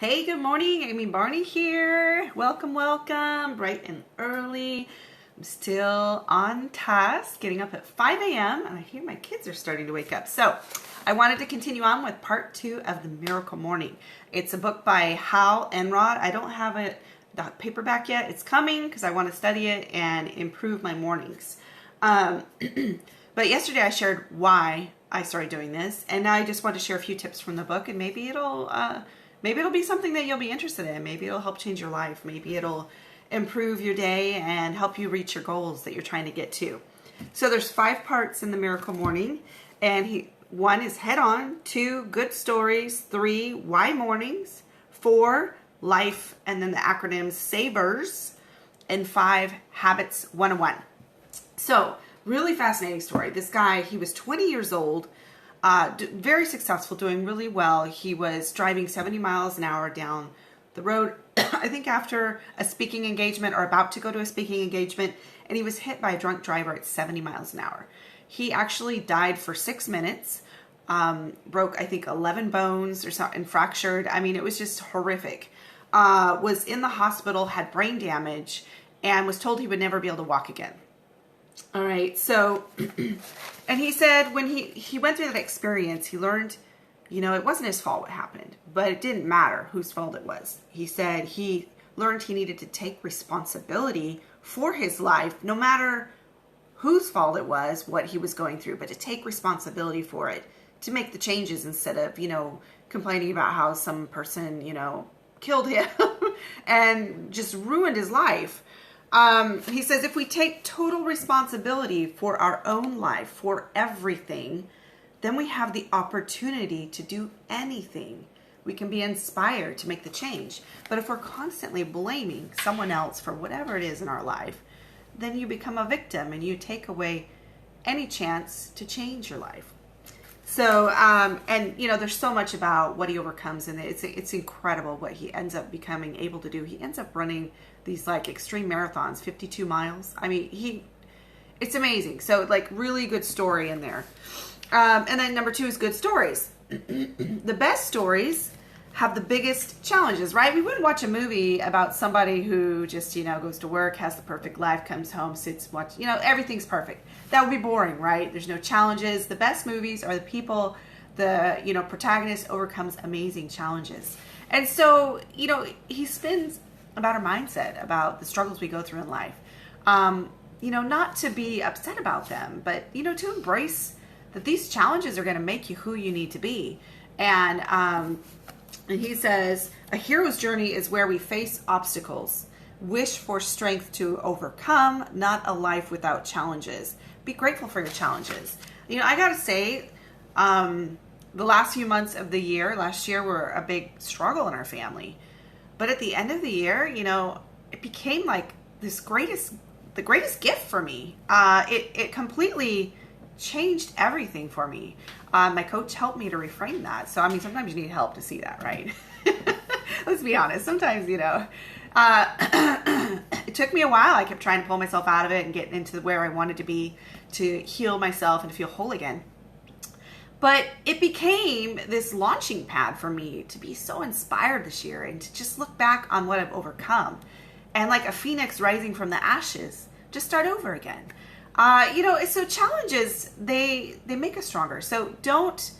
Hey, good morning. Amy Barney here. Welcome, welcome. Bright and early. I'm still on task, getting up at 5 a.m. and I hear my kids are starting to wake up. So I wanted to continue on with part 2 of The Miracle Morning. It's a book by Hal Elrod. I don't have it the paperback yet. It's coming because I want to study it and improve my mornings. But yesterday I shared why I started doing this, and now I just want to share a few tips from the book, and maybe it'll be something that you'll be interested in. Maybe it'll help change your life. Maybe it'll improve your day and help you reach your goals that you're trying to get to. So there's 5 parts in The Miracle Morning, and 1 is head on, 2 good stories, 3 why mornings, 4 life, and then the acronyms SAVERS, and 5 habits 101. So really fascinating story. This guy, he was 20 years old, very successful, doing really well. He was driving 70 miles an hour down the road, I think after a speaking engagement or about to go to a speaking engagement, and he was hit by a drunk driver at 70 miles an hour. He actually died for 6 minutes, broke, I think, 11 bones or something, and fractured. I mean, it was just horrific. Was in the hospital, had brain damage, and was told he would never be able to walk again. All right, so, and he said when he went through that experience, he learned, it wasn't his fault what happened, but it didn't matter whose fault it was. He said he learned he needed to take responsibility for his life, no matter whose fault it was, what he was going through, but to take responsibility for it, to make the changes instead of, complaining about how some person, killed him and just ruined his life. He says if we take total responsibility for our own life, for everything, then we have the opportunity to do anything. We can be inspired to make the change. But if we're constantly blaming someone else for whatever it is in our life, then you become a victim and you take away any chance to change your life. So, there's so much about what he overcomes, and it's incredible what he ends up becoming able to do. He ends up running these extreme marathons, 52 miles. I mean, it's amazing. So really good story in there. And then number 2 is good stories. The best stories have the biggest challenges, right? We wouldn't watch a movie about somebody who just, goes to work, has the perfect life, comes home, sits, watch, everything's perfect. That would be boring, right? There's no challenges. The best movies are the people, the, protagonist overcomes amazing challenges. And so, he spins about our mindset, about the struggles we go through in life. Not to be upset about them, but, to embrace that these challenges are going to make you who you need to be. And he says, a hero's journey is where we face obstacles, wish for strength to overcome, not a life without challenges. Be grateful for your challenges. I got to say, the last few months of the year, last year were a big struggle in our family. But at the end of the year, it became like the greatest gift for me. It completely changed everything for me. My coach helped me to reframe that. So, sometimes you need help to see that, right? Let's be honest. Sometimes, it took me a while. I kept trying to pull myself out of it and get into where I wanted to be, to heal myself and to feel whole again. But it became this launching pad for me to be so inspired this year and to just look back on what I've overcome. And like a phoenix rising from the ashes, just start over again. So challenges, they make us stronger. So don't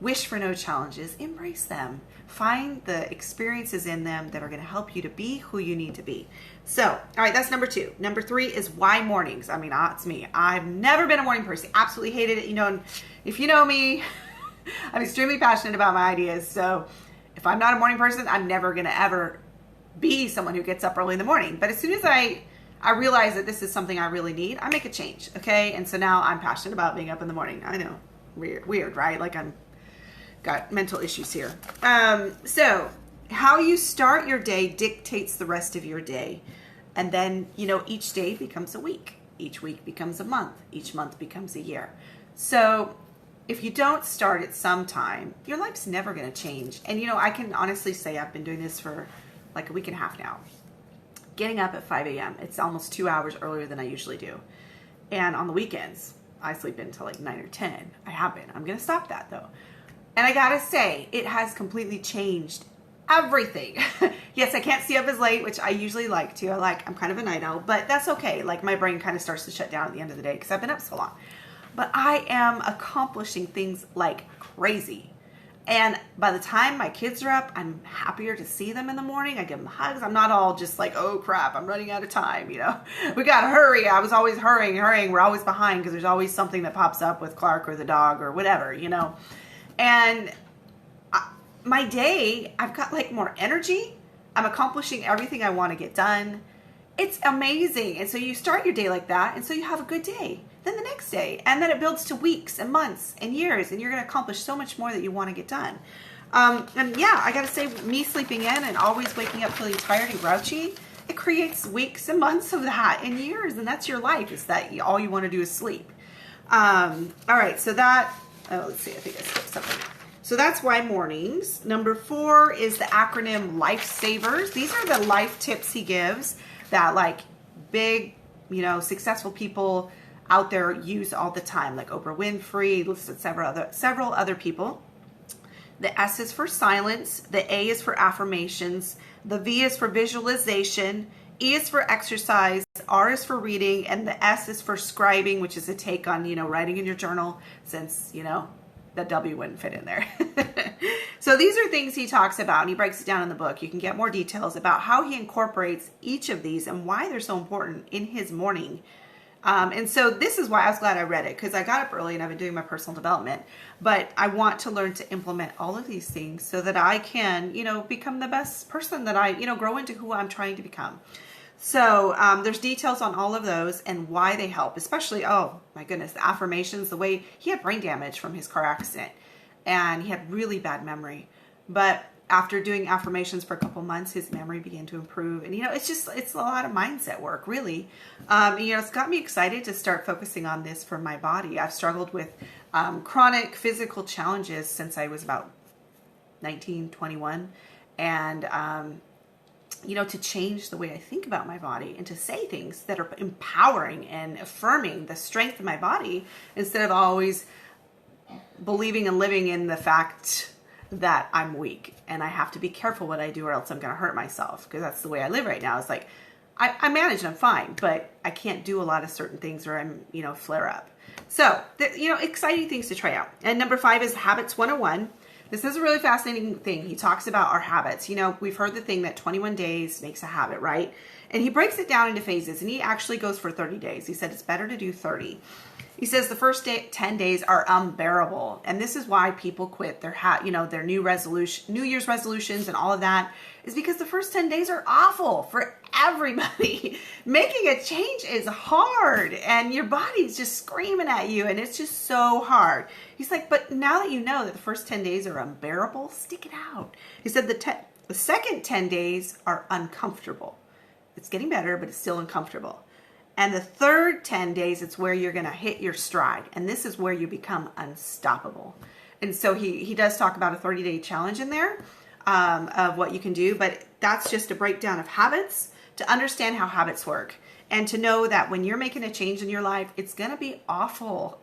wish for no challenges. Embrace them. Find the experiences in them that are going to help you to be who you need to be. So, all right, that's number 2. Number 3 is why mornings. It's me. I've never been a morning person. Absolutely hated it. And if you know me, I'm extremely passionate about my ideas. So if I'm not a morning person, I'm never going to ever be someone who gets up early in the morning. But as soon as I realize that this is something I really need, I make a change, okay? And so now I'm passionate about being up in the morning. I know, weird, right? Like I'm got mental issues here. So how you start your day dictates the rest of your day. And then, each day becomes a week. Each week becomes a month. Each month becomes a year. So if you don't start at some time, your life's never going to change. And, I can honestly say I've been doing this for like a week and a half now. Getting up at 5 a.m. It's almost 2 hours earlier than I usually do. And on the weekends, I sleep until 9 or 10. I have been. I'm going to stop that, though. And I got to say, it has completely changed everything. Yes, I can't stay up as late, which I usually like to. I'm kind of a night owl, but that's okay. Like my brain kind of starts to shut down at the end of the day because I've been up so long. But I am accomplishing things like crazy. And by the time my kids are up, I'm happier to see them in the morning. I give them hugs. I'm not all just like, oh crap, I'm running out of time. We got to hurry. I was always hurrying. We're always behind because there's always something that pops up with Clark or the dog or whatever, And my day, I've got like more energy. I'm accomplishing everything I want to get done. It's amazing. And so you start your day like that. And so you have a good day. Then the next day. And then it builds to weeks and months and years. And you're going to accomplish so much more that you want to get done. And yeah, I got to say, me sleeping in and always waking up feeling tired and grouchy, it creates weeks and months of that and years. And that's your life, is that all you want to do is sleep. All right. So let's see. I think I skipped something. So that's why mornings. Number 4 is the acronym Lifesavers. These are the life tips he gives that like big, successful people out there use all the time, like Oprah Winfrey, listed several other people. The S is for silence. The A is for affirmations. The V is for visualization. E is for exercise. R is for reading. And the S is for scribing, which is a take on, writing in your journal, since, the W wouldn't fit in there. So these are things he talks about, and he breaks it down in the book. You can get more details about how he incorporates each of these and why they're so important in his morning. And so this is why I was glad I read it, because I got up early and I've been doing my personal development, but I want to learn to implement all of these things so that I can, become the best person that I, grow into who I'm trying to become. So there's details on all of those and why they help, especially, oh my goodness, the affirmations, the way he had brain damage from his car accident and he had really bad memory. But after doing affirmations for a couple months, his memory began to improve. And, it's a lot of mindset work, really. It's got me excited to start focusing on this for my body. I've struggled with chronic physical challenges since I was about 19, 21. And, to change the way I think about my body and to say things that are empowering and affirming the strength of my body instead of always believing and living in the fact that I'm weak and I have to be careful what I do or else I'm going to hurt myself, because that's the way I live right now. It's like I manage and I'm fine, but I can't do a lot of certain things or I'm, flare up. So, exciting things to try out. And number 5 is Habits 101. This is a really fascinating thing. He talks about our habits. We've heard the thing that 21 days makes a habit, right? And he breaks it down into phases, and he actually goes for 30 days. He said it's better to do 30. He says the first 10 days are unbearable. And this is why people quit their New Year's resolutions and all of that, is because the first 10 days are awful for everybody. Making a change is hard and your body's just screaming at you and it's just so hard. He's like, but now that you know that the first 10 days are unbearable, stick it out. He said the second 10 days are uncomfortable. It's getting better, but it's still uncomfortable. And the third 10 days, it's where you're going to hit your stride. And this is where you become unstoppable. And so he does talk about a 30-day challenge in there of what you can do. But that's just a breakdown of habits, to understand how habits work. And to know that when you're making a change in your life, it's going to be awful.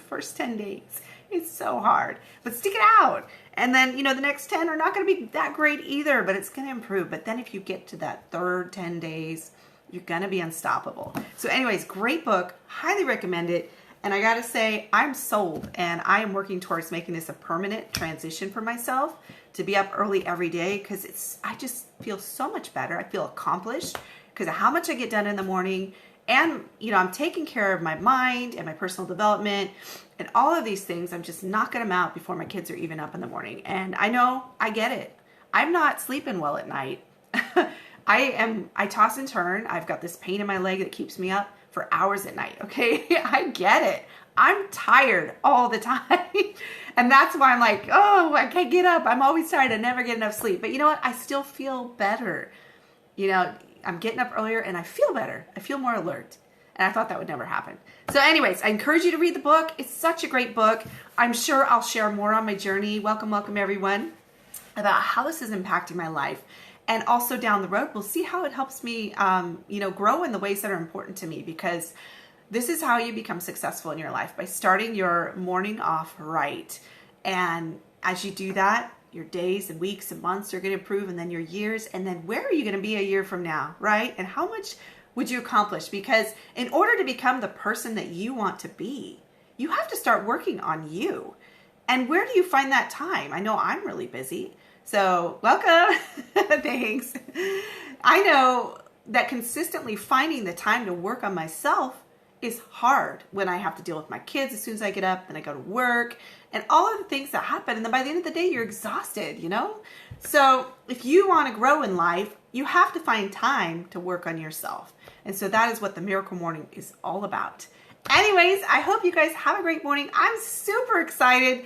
First 10 days. It's so hard. But stick it out. And then, the next 10 are not going to be that great either, but it's going to improve. But then if you get to that third 10 days, you're going to be unstoppable. So anyways, great book. Highly recommend it. And I got to say, I'm sold. And I am working towards making this a permanent transition for myself, to be up early every day, because I just feel so much better. I feel accomplished because of how much I get done in the morning. And, I'm taking care of my mind and my personal development and all of these things. I'm just knocking them out before my kids are even up in the morning. And I know, I get it. I'm not sleeping well at night. I toss and turn. I've got this pain in my leg that keeps me up for hours at night. Okay. I get it. I'm tired all the time. And that's why I'm like, oh, I can't get up. I'm always tired. I never get enough sleep. But you know what? I still feel better. I'm getting up earlier and I feel better. I feel more alert. And I thought that would never happen. So anyways, I encourage you to read the book. It's such a great book. I'm sure I'll share more on my journey. Welcome everyone, about how this is impacting my life. And also down the road, we'll see how it helps me, grow in the ways that are important to me, because this is how you become successful in your life, by starting your morning off right. And as you do that, your days and weeks and months are going to improve, and then your years, and then where are you going to be a year from now, right? And how much would you accomplish? Because in order to become the person that you want to be, you have to start working on you. And where do you find that time? I know I'm really busy. So welcome. Thanks. I know that consistently finding the time to work on myself is hard when I have to deal with my kids as soon as I get up, then I go to work, and all of the things that happen. And then by the end of the day, you're exhausted, you know? So if you want to grow in life, you have to find time to work on yourself. And so that is what the Miracle Morning is all about. Anyways, I hope you guys have a great morning. I'm super excited.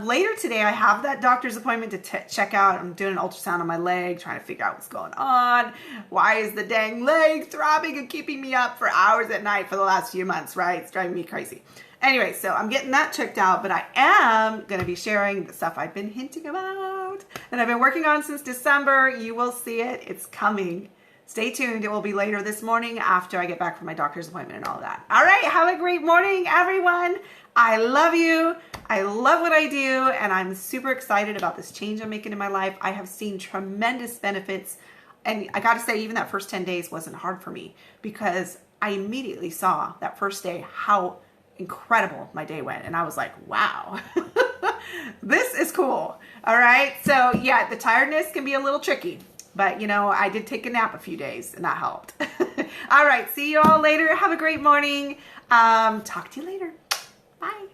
Later today, I have that doctor's appointment to check out. I'm doing an ultrasound on my leg, trying to figure out what's going on. Why is the dang leg throbbing and keeping me up for hours at night for the last few months, right? It's driving me crazy. Anyway, so I'm getting that checked out, but I am going to be sharing the stuff I've been hinting about and I've been working on since December. You will see it. It's coming. Stay tuned. It will be later this morning after I get back from my doctor's appointment and all that. All right. Have a great morning, everyone. I love you. I love what I do, and I'm super excited about this change I'm making in my life. I have seen tremendous benefits, and I got to say, even that first 10 days wasn't hard for me because I immediately saw that first day how incredible my day went, and I was like, wow, this is cool. All right. So yeah, the tiredness can be a little tricky. But, you know, I did take a nap a few days, and that helped. All right. See you all later. Have a great morning. Talk to you later. Bye.